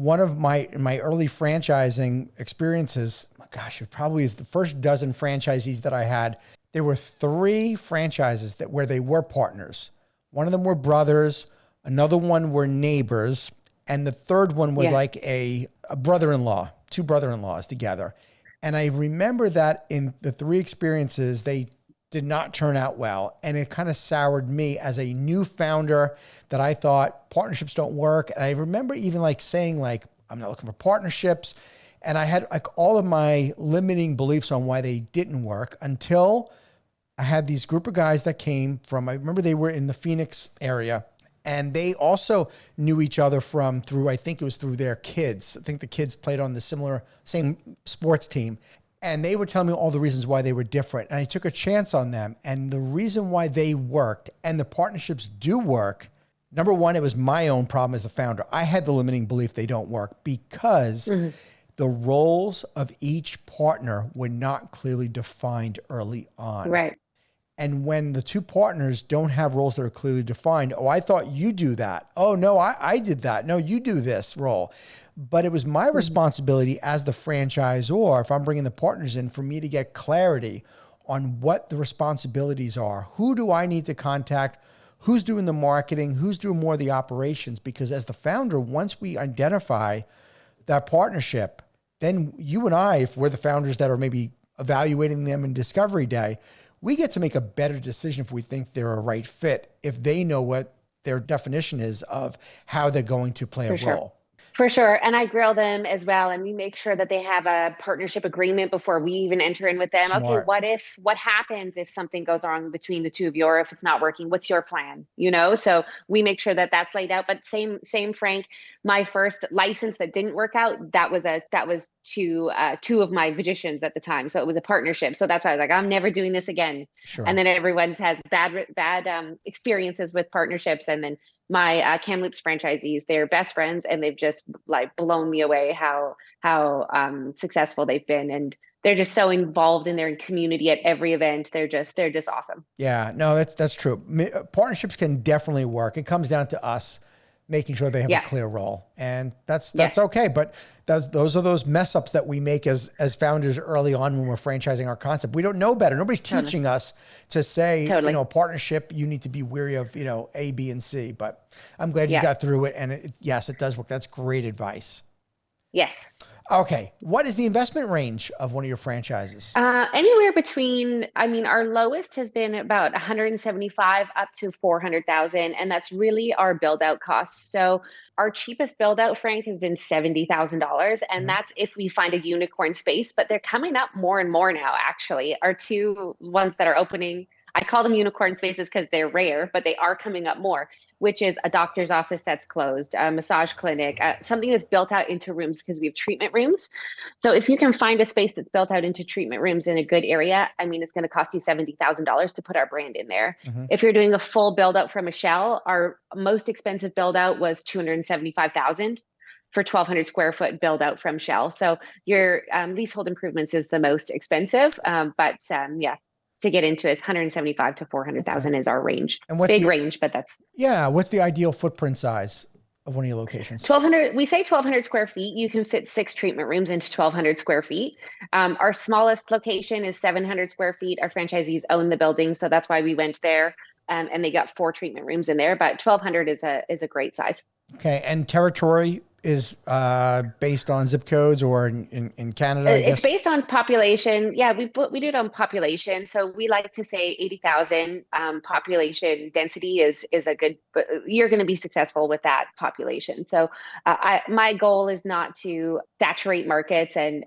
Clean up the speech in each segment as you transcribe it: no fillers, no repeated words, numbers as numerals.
one of my early franchising experiences, gosh, it probably is the first dozen franchisees that I had. There were 3 franchises where they were partners. One of them were brothers, another one were neighbors, and the third one was like a brother-in-law, 2 brother-in-laws together. And I remember that in the 3 experiences, they did not turn out well. And it kind of soured me as a new founder that I thought partnerships don't work. And I remember even like saying like, I'm not looking for partnerships. And I had like all of my limiting beliefs on why they didn't work until I had these group of guys that came from, I remember they were in the Phoenix area, and they also knew each other through, I think it was through their kids. I think the kids played on the same sports team. And they would tell me all the reasons why they were different. And I took a chance on them. And the reason why they worked and the partnerships do work, number one, it was my own problem as a founder. I had the limiting belief they don't work because the roles of each partner were not clearly defined early on. Right. And when the 2 partners don't have roles that are clearly defined, oh, I thought you do that. Oh, no, I did that. No, you do this role. But it was my responsibility as the franchisor, if I'm bringing the partners in, for me to get clarity on what the responsibilities are. Who do I need to contact? Who's doing the marketing? Who's doing more of the operations? Because as the founder, once we identify that partnership, then you and I, if we're the founders that are maybe evaluating them in discovery day, we get to make a better decision if we think they're a right fit, if they know what their definition is of how they're going to play a role. For sure. And I grill them as well. And we make sure that they have a partnership agreement before we even enter in with them. Smart. Okay, what happens if something goes wrong between the 2 of you, or if it's not working? What's your plan? You know, so we make sure that that's laid out. But same, Frank, my first license that didn't work out, that was two of my magicians at the time. So it was a partnership. So that's why I was like, I'm never doing this again. Sure. And then everyone's has bad experiences with partnerships. And then my Kamloops franchisees, they're best friends, and they've just like blown me away how successful they've been, and they're just so involved in their community at every event. They're just awesome. Yeah, no, that's true. Partnerships can definitely work. It comes down to us making sure they have a clear role, and that's okay. But those are those mess ups that we make as founders early on when we're franchising our concept. We don't know better. Nobody's teaching us to say, partnership, you need to be wary of, A, B, and C. But I'm glad you got through it, and it does work. That's great advice. Yes. Okay. What is the investment range of one of your franchises? Anywhere between, our lowest has been about 175 up to 400,000. And that's really our build out costs. So our cheapest build out, Frank, has been $70,000. And that's if we find a unicorn space, but they're coming up more and more now, actually. Our 2 ones that are opening, I call them unicorn spaces because they're rare, but they are coming up more, which is a doctor's office that's closed, a massage clinic, something that's built out into rooms, because we have treatment rooms. So if you can find a space that's built out into treatment rooms in a good area, it's going to cost you $70,000 to put our brand in there. If you're doing a full build out from a shell, our most expensive build out was $275,000 for 1,200 square foot build out from shell. So your leasehold improvements is the most expensive, but to get into it, 175 to 400,000 is our range. And what's big range, but that's what's the ideal footprint size of one of your locations? 1,200. We say 1,200 square feet. You can fit 6 treatment rooms into 1,200 square feet. Our smallest location is 700 square feet. Our franchisees own the building, so that's why we went there. And they got 4 treatment rooms in there. But 1,200 is a great size. Okay, and territory is based on zip codes, or in Canada, I guess? It's based on population. Yeah, we do it on population. So we like to say 80,000 population density is a good, but you're going to be successful with that population. So my goal is not to saturate markets and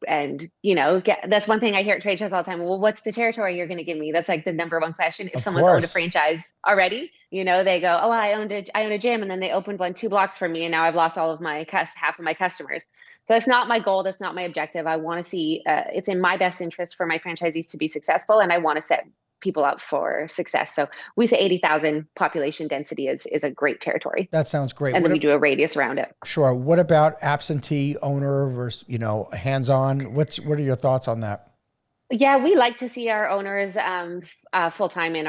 that's one thing I hear at trade shows all the time. Well, what's the territory you're going to give me? That's like the number one question. If someone's owned a franchise already, they go, oh, I own a gym, and then they opened one 2 blocks from me, and now I've lost all of half of my customers. So that's not my goal. That's not my objective. I want to see it's in my best interest for my franchisees to be successful, and I want to set people up for success. So we say 80,000 population density is a great territory. That sounds great. And then we do a radius around it. Sure. What about absentee owner versus, hands-on? What are your thoughts on that? Yeah, we like to see our owners full time in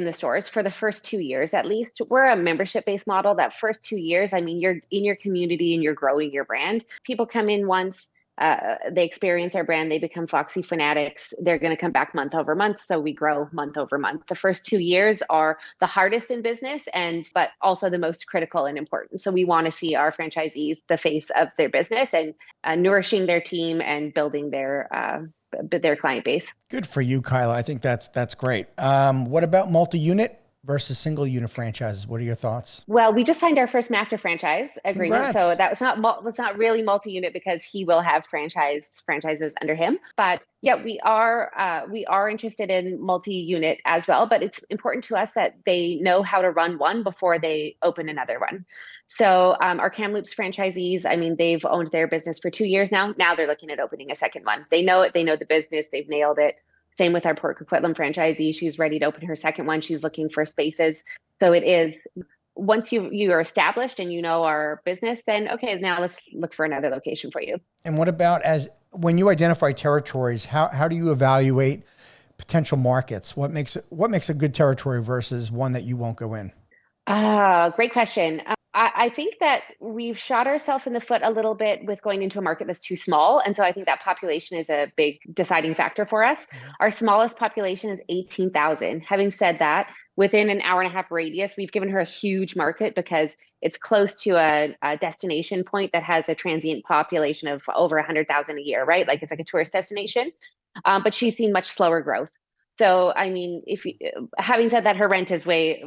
the stores for the first 2 years at least. We're a membership based model. That first 2 years, I mean, you're in your community and you're growing your brand. People come in once, they experience our brand, they become Foxy fanatics. They're going to come back month over month, so we grow month over month. The first 2 years are the hardest in business, and but also the most critical and important. So we want to see our franchisees the face of their business and nourishing their team and building their client base. Good for you, Kyla. I think that's great. What about multi-unit versus single unit franchises? What are your thoughts? Well, we just signed our first master franchise agreement, so Congrats. that was not really multi-unit because he will have franchises under him. But yeah, we are interested in multi-unit as well. But it's important to us that they know how to run one before they open another one. So our Kamloops franchisees, I mean, they've owned their business for 2 years now. Now they're looking at opening a second one. They know it. They know the business. They've nailed it. Same with our Port Coquitlam franchisee. She's ready to open her second one. She's looking for spaces. So it is once you are established and you know our business, then okay, now let's look for another location for you. And what about as when you identify territories, how do you evaluate potential markets? What makes a good territory versus one that you won't go in? Great question. I think that we've shot ourselves in the foot a little bit with going into a market that's too small. And so I think that population is a big deciding factor for us. Mhm. Our smallest population is 18,000. Having said that, within an hour and a half radius, we've given her a huge market because it's close to a destination point that has a transient population of over 100,000 a year, right? Like it's like a tourist destination. But she's seen much slower growth. So, I mean, having said that, her rent was way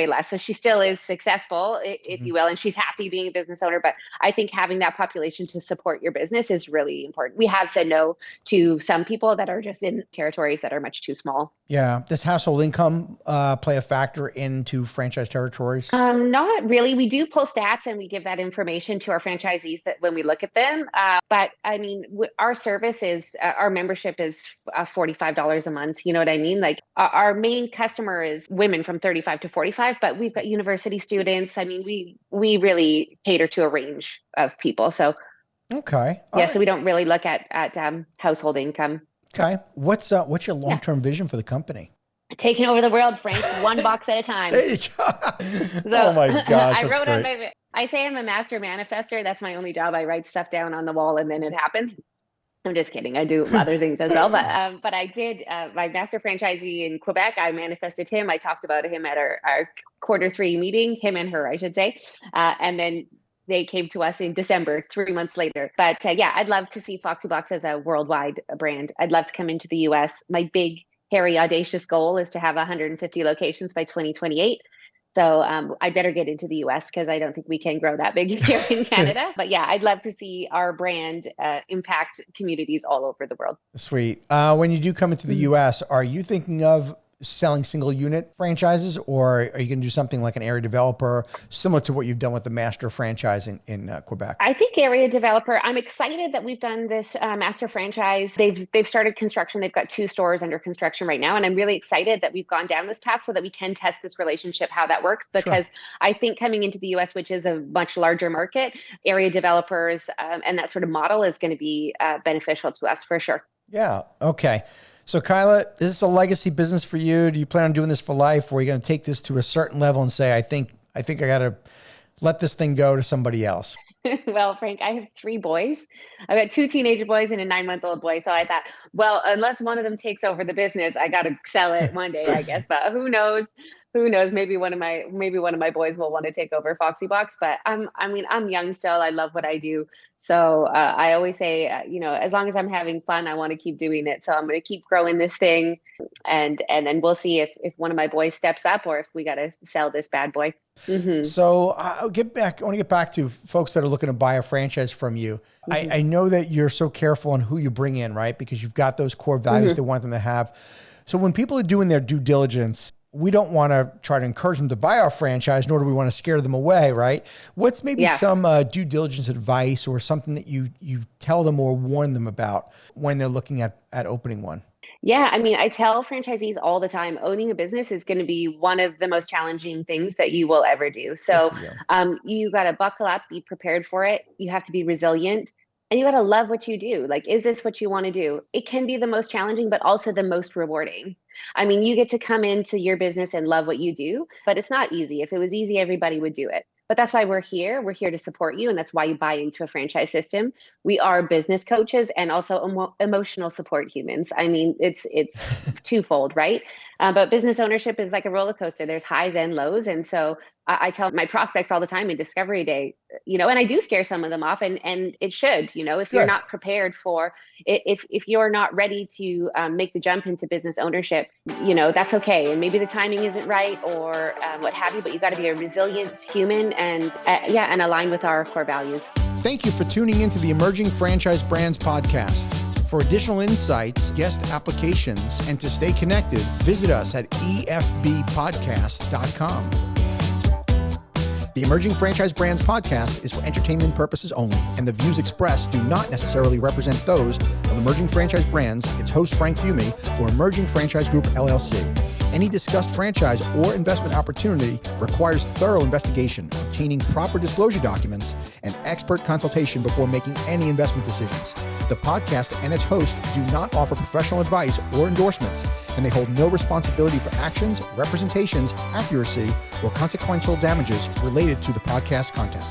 less, so she still is successful, if Mhm. you will, and she's happy being a business owner. But I think having that population to support your business is really important. We have said no to some people that are just in territories that are much too small. Yeah. Does household income play a factor into franchise territories? Not really. We do pull stats and we give that information to our franchisees that when we look at them. But I mean, our service is our membership is $45 a month. You know what I mean? Like our main customer is women from 35 to 45, but we've got university students. I mean, we really cater to a range of people. So Okay. All yeah, right. so we don't really look at household income. Okay. What's your Yeah, long-term vision for the company? taking over the world, Frank, one box at a time. There you go. Oh So my gosh, I that's wrote on great. I say I'm a master manifester. That's my only job. I write stuff down on the wall and then it happens. I'm just kidding. I do other things as well. But I did my master franchisee in Quebec. I manifested him. I talked about him at our quarter 3 meeting, him and her, I should say. And then they came to us in December, 3 months later. But yeah, I'd love to see Foxy Box as a worldwide brand. I'd love to come into the US. My big, hairy, audacious goal is to have 150 locations by 2028. So I better get into the US because I don't think we can grow that big here in Canada. But yeah, I'd love to see our brand impact communities all over the world. Sweet. When you do come into the US, are you thinking of selling single unit franchises, or are you going to do something like an area developer, similar to what you've done with the master franchise in Quebec? I think area developer. I'm excited that we've done this master franchise. They've started construction. They've got 2 stores under construction right now, and I'm really excited that we've gone down this path so that we can test this relationship, how that works. Sure. Because I think coming into the U.S., which is a much larger market, area developers and that sort of model is going to be beneficial to us for sure. Yeah. Okay. So Kyla, is this a legacy business for you? Do you plan on doing this for life, or are you going to take this to a certain level and say, I think I got to let this thing go to somebody else? Well, Frank, I have 3 boys. I've got 2 teenage boys and a 9-month-old boy. So I thought, well, unless one of them takes over the business, I got to sell it one day, I guess. But who knows? Who knows? Maybe one of my boys will want to take over Foxy Box. But I mean, I'm young still. I love what I do. So I always say, as long as I'm having fun, I want to keep doing it. So I'm going to keep growing this thing, and then we'll see if one of my boys steps up or if we got to sell this bad boy. Hmm. So I want to get back to folks that are looking to buy a franchise from you. I, Hmm. I know that you're so careful on who you bring in, right? Because you've got those core values Hmm. they want them to have. So when people are doing their due diligence, we don't want to try to encourage them to buy our franchise, nor do we want to scare them away, right? What's maybe Yeah. some due diligence advice or something that you tell them or warn them about when they're looking at opening one? Yeah, I mean, I tell franchisees all the time, owning a business is going to be one of the most challenging things that you will ever do. Good So, for you. you got to buckle up, be prepared for it. You have to be resilient, And you got to love what you do. Like, is this what you want to do? It can be the most challenging, but also the most rewarding. I mean, you get to come into your business and love what you do, but it's not easy. If it was easy, everybody would do it. But that's why we're here. We're here to support you. And that's why you buy into a franchise system. We are business coaches and also emotional support humans. I mean, it's twofold, right? But business ownership is like a roller coaster. There's highs and lows. And so I tell my prospects all the time in Discovery Day, and I do scare some of them off, and it should, if you're Good. not prepared for, if you're not ready to make the jump into business ownership, that's okay. And maybe the timing isn't right or what have you, but you got to be a resilient human and and align with our core values. Thank you for tuning into the Emerging Franchise Brands podcast. For additional insights, guest applications, and to stay connected, visit us at efbpodcast.com. The Emerging Franchise Brands podcast is for entertainment purposes only, and the views expressed do not necessarily represent those of Emerging Franchise Brands, its host Frank Fumey, or Emerging Franchise Group LLC. Any discussed franchise or investment opportunity requires thorough investigation, obtaining proper disclosure documents, and expert consultation before making any investment decisions. The podcast and its host do not offer professional advice or endorsements, and they hold no responsibility for actions, representations, accuracy, or consequential damages related to the podcast content.